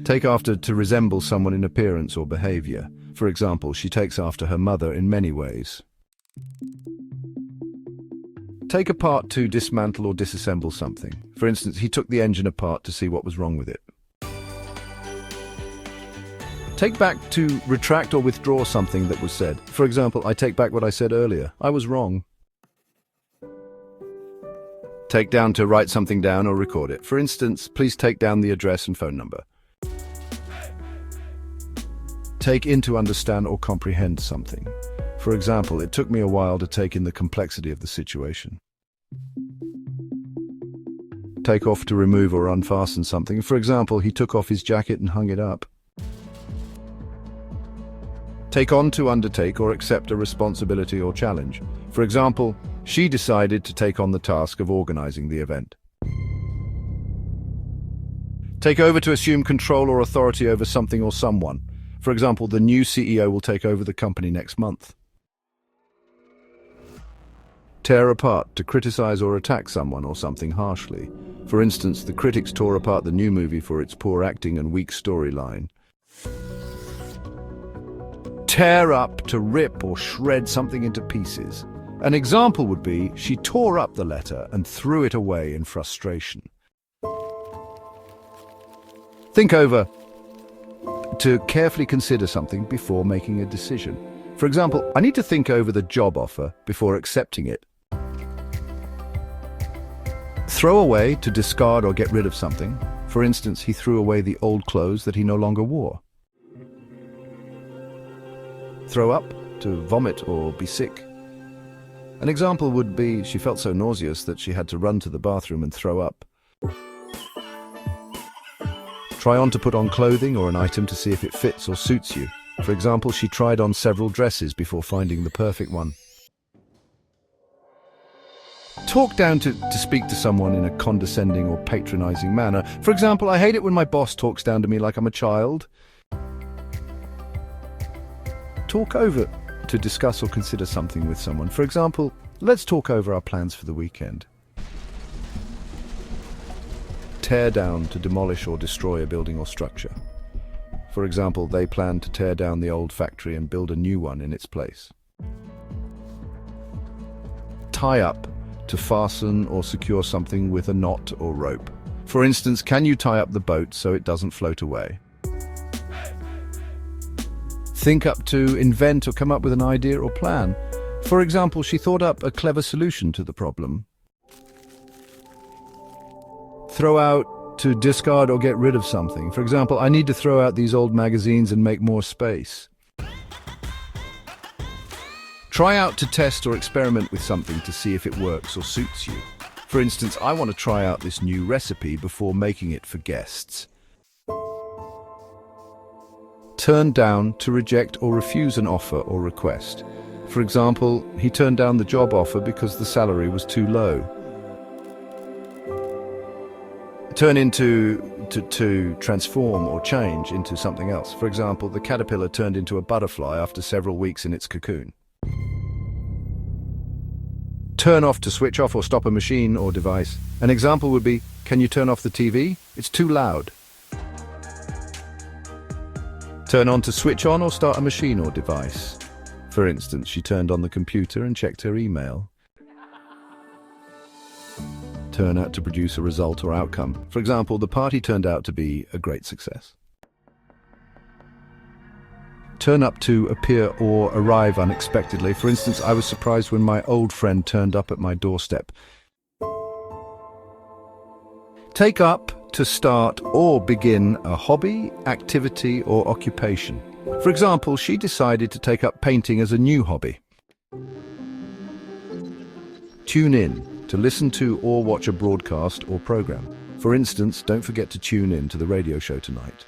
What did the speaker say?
Take after to resemble someone in appearance or behavior. For example, she takes after her mother in many ways. Take apart to dismantle or disassemble something. For instance, he took the engine apart to see what was wrong with it. Take back to retract or withdraw something that was said. For example, I take back what I said earlier. I was wrong. Take down to write something down or record it. For instance, please take down the address and phone number. Take in to understand or comprehend something. For example, it took me a while to take in the complexity of the situation. Take off to remove or unfasten something. For example, he took off his jacket and hung it up. Take on to undertake or accept a responsibility or challenge. For example, she decided to take on the task of organizing the event. Take over to assume control or authority over something or someone. For example, the new CEO will take over the company next month. Tear apart to criticize or attack someone or something harshly. For instance, the critics tore apart the new movie for its poor acting and weak storyline. Tear up to rip or shred something into pieces. An example would be, she tore up the letter and threw it away in frustration. Think over to carefully consider something before making a decision. For example, I need to think over the job offer before accepting it. Throw away to discard or get rid of something. For instance, he threw away the old clothes that he no longer wore. Throw up to vomit or be sick. An example would be, she felt so nauseous that she had to run to the bathroom and throw up. Try on to put on clothing or an item to see if it fits or suits you. For example, she tried on several dresses before finding the perfect one. Talk down to speak to someone in a condescending or patronizing manner. For example, I hate it when my boss talks down to me like I'm a child. Talk over to discuss or consider something with someone. For example, let's talk over our plans for the weekend. Tear down to demolish or destroy a building or structure. For example, they plan to tear down the old factory and build a new one in its place. Tie up to fasten or secure something with a knot or rope. For instance, can you tie up the boat so it doesn't float away? Think up to invent or come up with an idea or plan. For example, she thought up a clever solution to the problem. Throw out to discard or get rid of something. For example, I need to throw out these old magazines and make more space. Try out to test or experiment with something to see if it works or suits you. For instance, I want to try out this new recipe before making it for guests. Turn down to reject or refuse an offer or request. For example, he turned down the job offer because the salary was too low. Turn into to transform or change into something else. For example, the caterpillar turned into a butterfly after several weeks in its cocoon. Turn off to switch off or stop a machine or device. An example would be, can you turn off the TV? It's too loud. Turn on to switch on or start a machine or device. For instance, she turned on the computer and checked her email. Turn out to produce a result or outcome. For example, the party turned out to be a great success. Turn up to appear or arrive unexpectedly. For instance, I was surprised when my old friend turned up at my doorstep. Take up to start or begin a hobby, activity, or occupation. For example, she decided to take up painting as a new hobby. Tune in to listen to or watch a broadcast or program. For instance, don't forget to tune in to the radio show tonight.